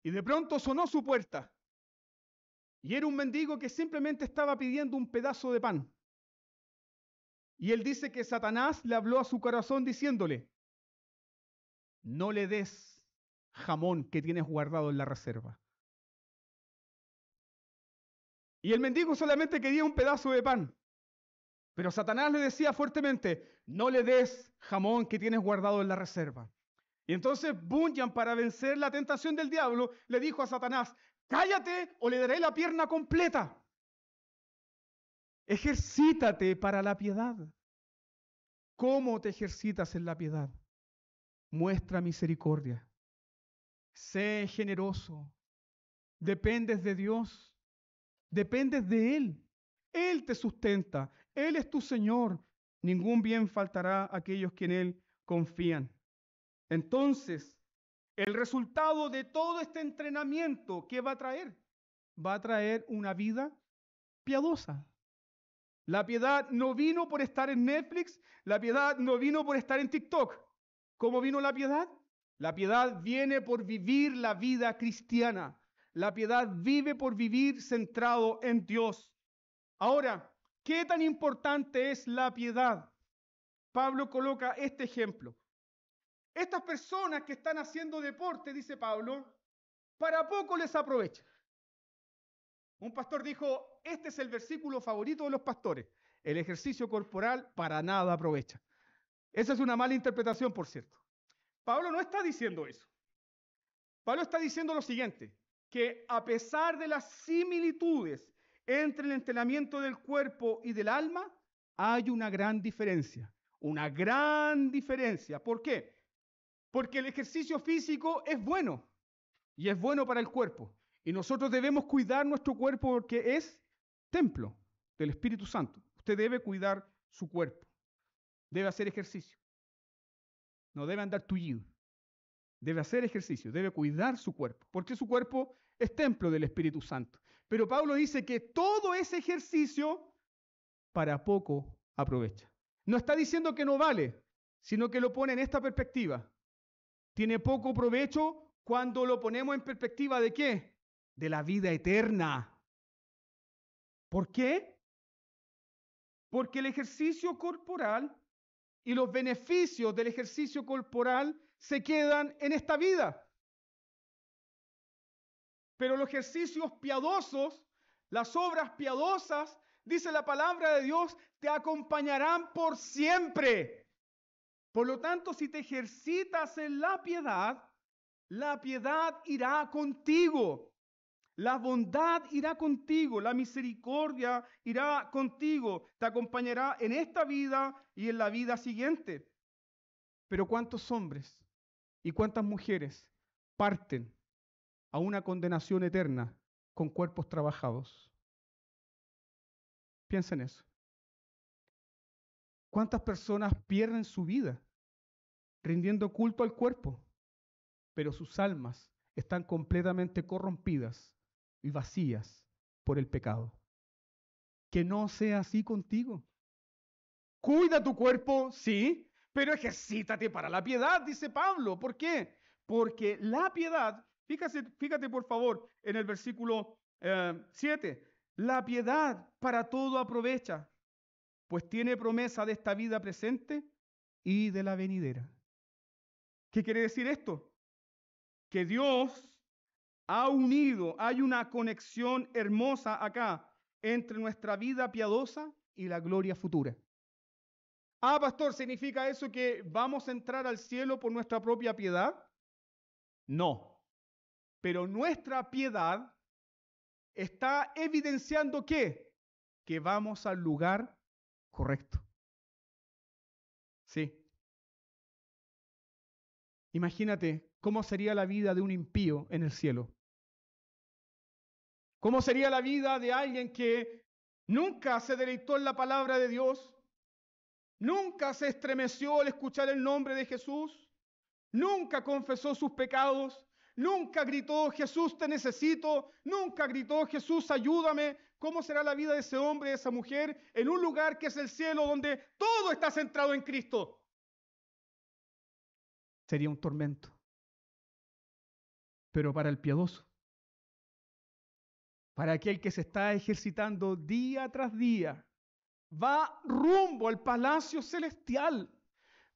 y de pronto sonó su puerta. Y era un mendigo que simplemente estaba pidiendo un pedazo de pan. Y él dice que Satanás le habló a su corazón diciéndole, no le des jamón que tienes guardado en la reserva. Y el mendigo solamente quería un pedazo de pan. Pero Satanás le decía fuertemente, no le des jamón que tienes guardado en la reserva. Y entonces Bunyan, para vencer la tentación del diablo, le dijo a Satanás, cállate o le daré la pierna completa. Ejercítate para la piedad. ¿Cómo te ejercitas en la piedad? Muestra misericordia. Sé generoso. Dependes de Dios. Dependes de Él. Él te sustenta. Él es tu Señor. Ningún bien faltará a aquellos que en Él confían. Entonces, el resultado de todo este entrenamiento, ¿qué va a traer? Va a traer una vida piadosa. La piedad no vino por estar en Netflix, la piedad no vino por estar en TikTok. ¿Cómo vino la piedad? La piedad viene por vivir la vida cristiana. La piedad vive por vivir centrado en Dios. Ahora, ¿qué tan importante es la piedad? Pablo coloca este ejemplo. Estas personas que están haciendo deporte, dice Pablo, para poco les aprovecha. Un pastor dijo, este es el versículo favorito de los pastores. El ejercicio corporal para nada aprovecha. Esa es una mala interpretación, por cierto. Pablo no está diciendo eso. Pablo está diciendo lo siguiente, que a pesar de las similitudes entre el entrenamiento del cuerpo y del alma, hay una gran diferencia. Una gran diferencia. ¿Por qué? Porque el ejercicio físico es bueno y es bueno para el cuerpo. Y nosotros debemos cuidar nuestro cuerpo porque es templo del Espíritu Santo. Usted debe cuidar su cuerpo. Debe hacer ejercicio. No debe andar tullido. Debe hacer ejercicio, debe cuidar su cuerpo, porque su cuerpo es templo del Espíritu Santo. Pero Pablo dice que todo ese ejercicio para poco aprovecha. No está diciendo que no vale, sino que lo pone en esta perspectiva. Tiene poco provecho cuando lo ponemos en perspectiva ¿de qué? De la vida eterna. ¿Por qué? Porque el ejercicio corporal y los beneficios del ejercicio corporal se quedan en esta vida. Pero los ejercicios piadosos, las obras piadosas, dice la palabra de Dios, te acompañarán por siempre. Por lo tanto, si te ejercitas en la piedad irá contigo. La bondad irá contigo, la misericordia irá contigo, te acompañará en esta vida y en la vida siguiente. Pero ¿cuántos hombres y cuántas mujeres parten a una condenación eterna con cuerpos trabajados? Piensa en eso. ¿Cuántas personas pierden su vida rindiendo culto al cuerpo, pero sus almas están completamente corrompidas y vacías por el pecado? Que no sea así contigo. Cuida tu cuerpo, sí, pero ejercítate para la piedad, dice Pablo. ¿Por qué? Porque la piedad, fíjate por favor en el versículo 7, la piedad para todo aprovecha, pues tiene promesa de esta vida presente y de la venidera. ¿Qué quiere decir esto? Que Dios ha unido, hay una conexión hermosa acá entre nuestra vida piadosa y la gloria futura. Ah, pastor, ¿significa eso que vamos a entrar al cielo por nuestra propia piedad? No, pero nuestra piedad está evidenciando ¿qué? Que vamos al lugar correcto. Sí. Imagínate cómo sería la vida de un impío en el cielo. ¿Cómo sería la vida de alguien que nunca se deleitó en la palabra de Dios? Nunca se estremeció al escuchar el nombre de Jesús. Nunca confesó sus pecados. Nunca gritó, Jesús, te necesito. Nunca gritó, Jesús, ayúdame. ¿Cómo será la vida de ese hombre, de esa mujer, en un lugar que es el cielo, donde todo está centrado en Cristo? Sería un tormento. Pero para el piadoso, para aquel que se está ejercitando día tras día, va rumbo al palacio celestial,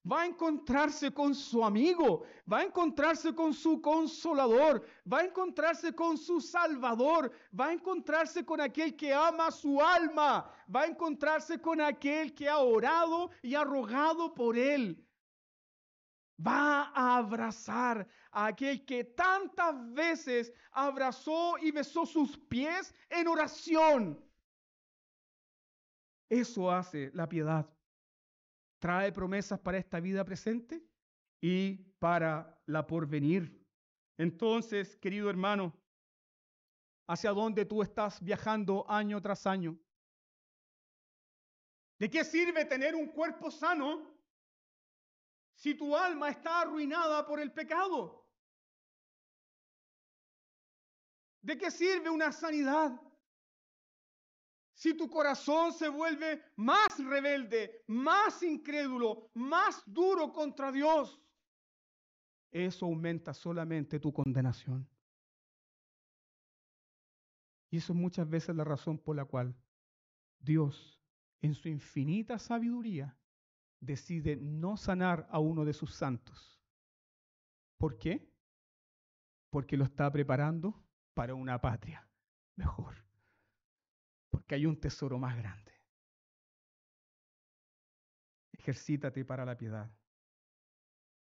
va a encontrarse con su amigo, va a encontrarse con su consolador, va a encontrarse con su salvador, va a encontrarse con aquel que ama su alma, va a encontrarse con aquel que ha orado y ha rogado por él. Va a abrazar a aquel que tantas veces abrazó y besó sus pies en oración. Eso hace la piedad. Trae promesas para esta vida presente y para la porvenir. Entonces, querido hermano, ¿hacia dónde tú estás viajando año tras año? ¿De qué sirve tener un cuerpo sano si tu alma está arruinada por el pecado? ¿De qué sirve una sanidad si tu corazón se vuelve más rebelde, más incrédulo, más duro contra Dios? Eso aumenta solamente tu condenación. Y eso es muchas veces la razón por la cual Dios, en su infinita sabiduría, decide no sanar a uno de sus santos. ¿Por qué? Porque lo está preparando para una patria mejor. Porque hay un tesoro más grande. Ejercítate para la piedad.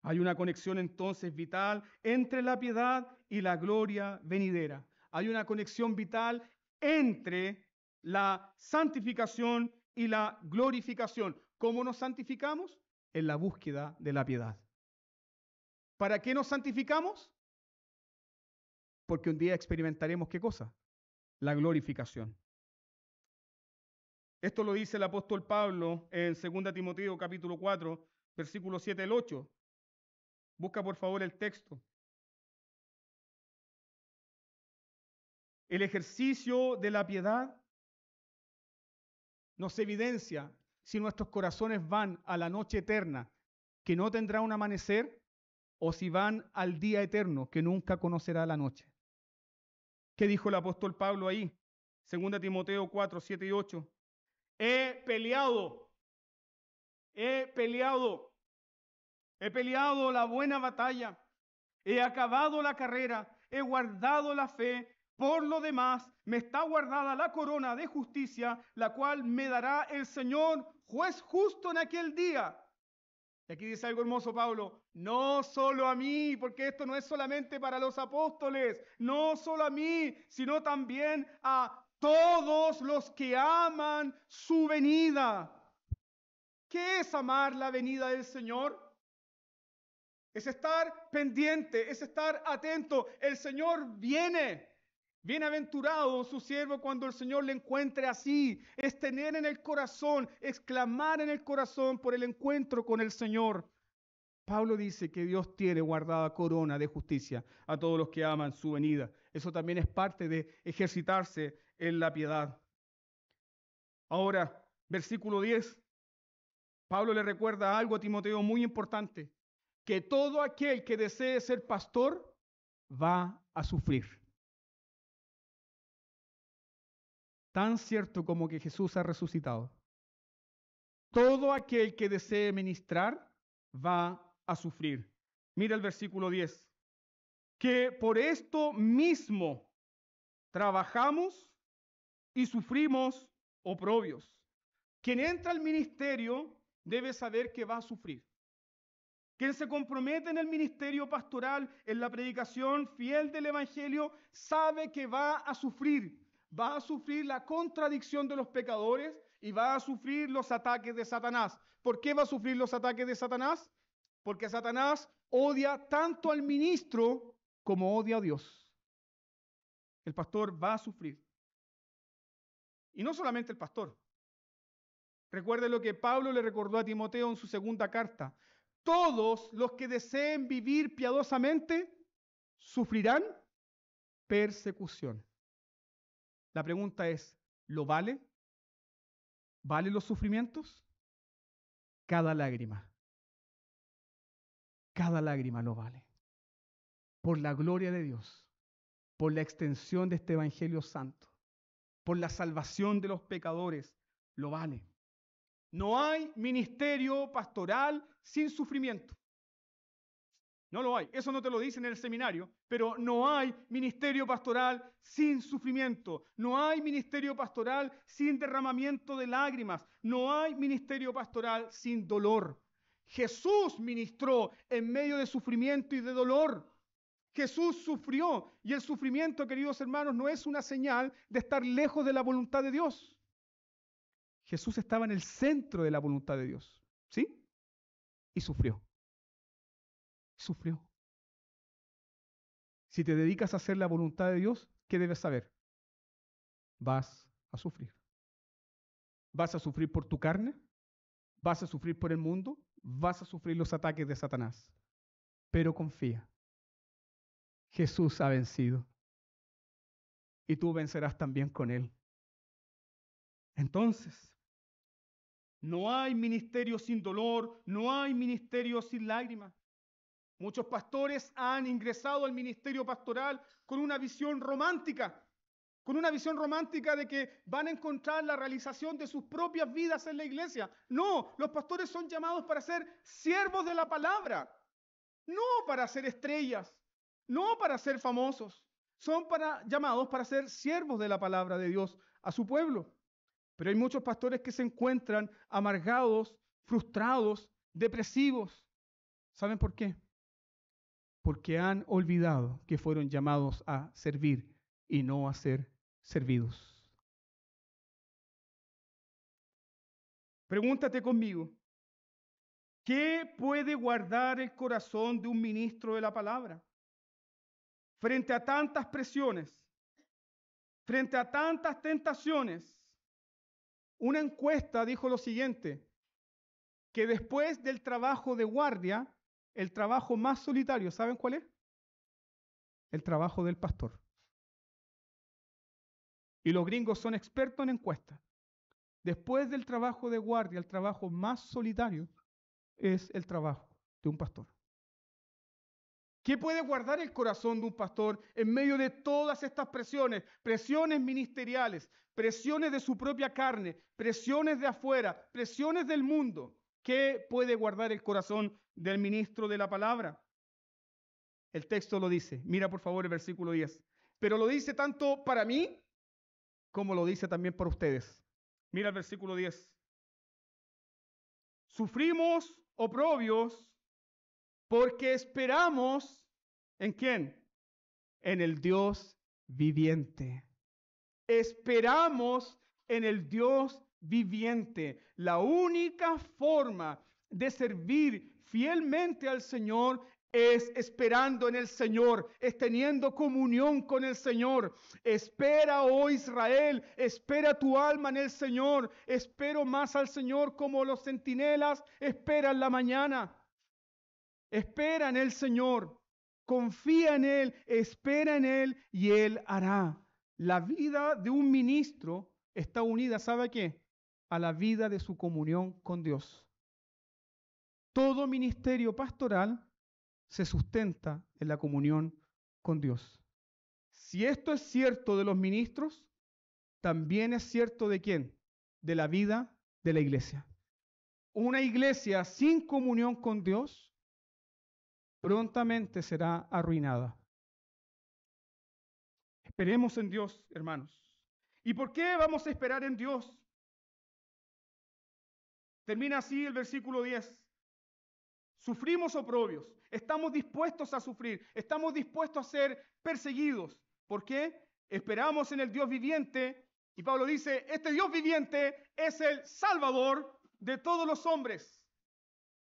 Hay una conexión entonces vital entre la piedad y la gloria venidera. Hay una conexión vital entre la santificación y la glorificación. ¿Cómo nos santificamos? En la búsqueda de la piedad. ¿Para qué nos santificamos? Porque un día experimentaremos ¿qué cosa? La glorificación. Esto lo dice el apóstol Pablo en 2 Timoteo capítulo 4, versículos 7 al 8. Busca por favor el texto. El ejercicio de la piedad nos evidencia si nuestros corazones van a la noche eterna, que no tendrá un amanecer, o si van al día eterno, que nunca conocerá la noche. ¿Qué dijo el apóstol Pablo ahí? 2 Timoteo 4, 7 y 8. He peleado la buena batalla, he acabado la carrera, he guardado la fe. Por lo demás, me está guardada la corona de justicia, la cual me dará el Señor, juez justo en aquel día. Y aquí dice algo hermoso Pablo, no solo a mí, porque esto no es solamente para los apóstoles, no solo a mí, sino también a todos los que aman su venida. ¿Qué es amar la venida del Señor? Es estar pendiente, es estar atento. El Señor viene. Bienaventurado su siervo cuando el Señor le encuentre así. Es tener en el corazón, exclamar en el corazón por el encuentro con el Señor. Pablo dice que Dios tiene guardada corona de justicia a todos los que aman su venida. Eso también es parte de ejercitarse en la piedad. Ahora, versículo 10. Pablo le recuerda algo a Timoteo muy importante, que todo aquel que desee ser pastor va a sufrir. Tan cierto como que Jesús ha resucitado. Todo aquel que desee ministrar va a sufrir. Mira el versículo 10. Que por esto mismo trabajamos y sufrimos oprobios. Quien entra al ministerio debe saber que va a sufrir. Quien se compromete en el ministerio pastoral, en la predicación fiel del Evangelio, sabe que va a sufrir. Va a sufrir la contradicción de los pecadores y va a sufrir los ataques de Satanás. ¿Por qué va a sufrir los ataques de Satanás? Porque Satanás odia tanto al ministro como odia a Dios. El pastor va a sufrir. Y no solamente el pastor. Recuerde lo que Pablo le recordó a Timoteo en su segunda carta. Todos los que deseen vivir piadosamente sufrirán persecución. La pregunta es, ¿lo vale? ¿Vale los sufrimientos? Cada lágrima lo vale. Por la gloria de Dios, por la extensión de este Evangelio santo, por la salvación de los pecadores, lo vale. No hay ministerio pastoral sin sufrimiento. No lo hay. Eso no te lo dicen en el seminario, pero no hay ministerio pastoral sin sufrimiento. No hay ministerio pastoral sin derramamiento de lágrimas. No hay ministerio pastoral sin dolor. Jesús ministró en medio de sufrimiento y de dolor. Jesús sufrió, y el sufrimiento, queridos hermanos, no es una señal de estar lejos de la voluntad de Dios. Jesús estaba en el centro de la voluntad de Dios, ¿sí? Y sufrió. Sufrió. Si te dedicas a hacer la voluntad de Dios, ¿qué debes saber? Vas a sufrir. Vas a sufrir por tu carne, vas a sufrir por el mundo, vas a sufrir los ataques de Satanás. Pero confía. Jesús ha vencido. Y tú vencerás también con Él. Entonces, no hay ministerio sin dolor, no hay ministerio sin lágrimas. Muchos pastores han ingresado al ministerio pastoral con una visión romántica de que van a encontrar la realización de sus propias vidas en la iglesia. No, los pastores son llamados para ser siervos de la palabra, no para ser estrellas, no para ser famosos. Son llamados para ser siervos de la palabra de Dios a su pueblo. Pero hay muchos pastores que se encuentran amargados, frustrados, depresivos. ¿Saben por qué? Porque han olvidado que fueron llamados a servir y no a ser servidos. Pregúntate conmigo, ¿qué puede guardar el corazón de un ministro de la palabra? Frente a tantas presiones, frente a tantas tentaciones, una encuesta dijo lo siguiente, que después del trabajo de guardia, el trabajo más solitario, ¿saben cuál es? El trabajo del pastor. Y los gringos son expertos en encuestas. Después del trabajo de guardia, el trabajo más solitario es el trabajo de un pastor. ¿Qué puede guardar el corazón de un pastor en medio de todas estas presiones? Presiones ministeriales, presiones de su propia carne, presiones de afuera, presiones del mundo. ¿Qué puede guardar el corazón del ministro de la palabra? El texto lo dice. Mira por favor el versículo 10. Pero lo dice tanto para mí como lo dice también para ustedes. Mira el versículo 10. Sufrimos oprobios porque esperamos ¿en quién? En el Dios viviente. Esperamos en el Dios viviente. La única forma de servir fielmente al Señor es esperando en el Señor, es teniendo comunión con el Señor. Espera, oh Israel, espera tu alma en el Señor. Espero más al Señor como los centinelas esperan la mañana. Espera en el Señor, confía en Él, espera en Él y Él hará. La vida de un ministro está unida, ¿sabe qué? A la vida de su comunión con Dios. Todo ministerio pastoral se sustenta en la comunión con Dios. Si esto es cierto de los ministros, también es cierto ¿de quién? De la vida de la iglesia. Una iglesia sin comunión con Dios prontamente será arruinada. Esperemos en Dios, hermanos. ¿Y por qué vamos a esperar en Dios? Termina así el versículo 10. Sufrimos oprobios, estamos dispuestos a sufrir, estamos dispuestos a ser perseguidos. ¿Por qué? Esperamos en el Dios viviente, y Pablo dice, este Dios viviente es el Salvador de todos los hombres,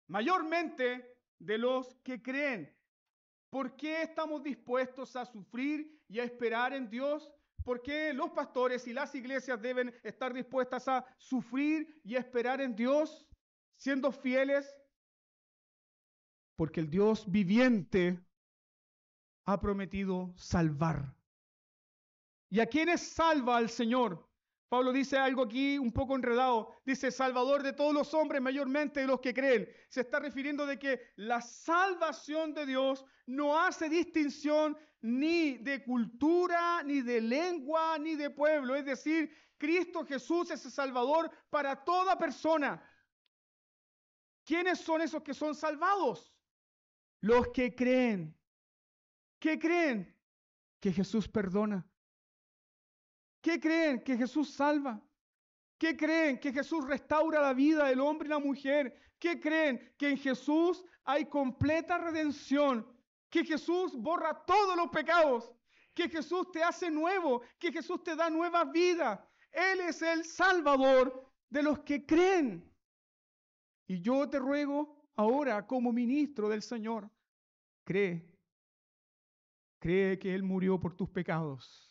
mayormente de los que creen. ¿Por qué estamos dispuestos a sufrir y a esperar en Dios? ¿Por qué los pastores y las iglesias deben estar dispuestas a sufrir y a esperar en Dios, siendo fieles? Porque el Dios viviente ha prometido salvar. ¿Y a quiénes salva al Señor? Pablo dice algo aquí un poco enredado. Dice, Salvador de todos los hombres, mayormente de los que creen. Se está refiriendo de que la salvación de Dios no hace distinción ni de cultura, ni de lengua, ni de pueblo. Es decir, Cristo Jesús es el Salvador para toda persona. ¿Quiénes son esos que son salvados? Los que creen. ¿Qué creen? Que Jesús perdona. ¿Qué creen? Que Jesús salva. ¿Qué creen? Que Jesús restaura la vida del hombre y la mujer. ¿Qué creen? Que en Jesús hay completa redención. Que Jesús borra todos los pecados. Que Jesús te hace nuevo. Que Jesús te da nueva vida. Él es el Salvador de los que creen. Y yo te ruego ahora como ministro del Señor, cree que Él murió por tus pecados.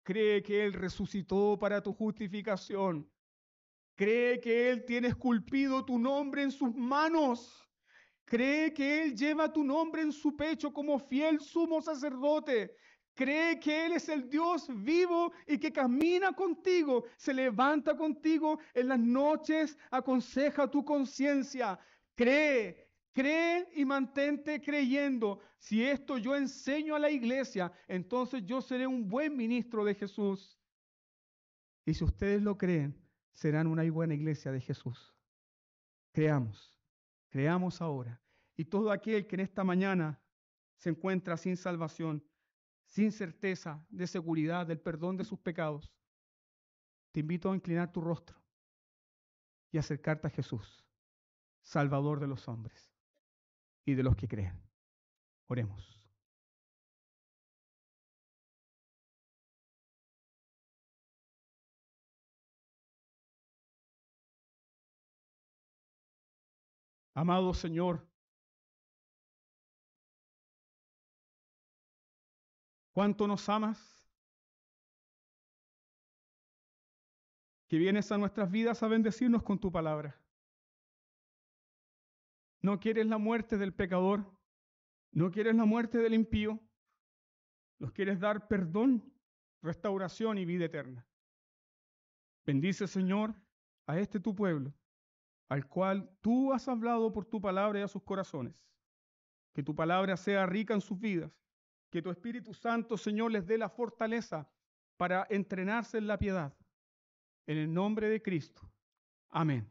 Cree que Él resucitó para tu justificación. Cree que Él tiene esculpido tu nombre en sus manos. Cree que Él lleva tu nombre en su pecho como fiel sumo sacerdote. Cree que Él es el Dios vivo y que camina contigo, se levanta contigo en las noches, aconseja tu conciencia. Cree y mantente creyendo. Si esto yo enseño a la iglesia, entonces yo seré un buen ministro de Jesús. Y si ustedes lo creen, serán una buena iglesia de Jesús. Creamos ahora. Y todo aquel que en esta mañana se encuentra sin salvación, sin certeza de seguridad del perdón de sus pecados, te invito a inclinar tu rostro y acercarte a Jesús, Salvador de los hombres y de los que creen. Oremos. Amado Señor, ¿cuánto nos amas? Que vienes a nuestras vidas a bendecirnos con tu palabra. No quieres la muerte del pecador, no quieres la muerte del impío, nos quieres dar perdón, restauración y vida eterna. Bendice, Señor, a este tu pueblo, al cual tú has hablado por tu palabra y a sus corazones. Que tu palabra sea rica en sus vidas, que tu Espíritu Santo, Señor, les dé la fortaleza para entrenarse en la piedad. En el nombre de Cristo. Amén.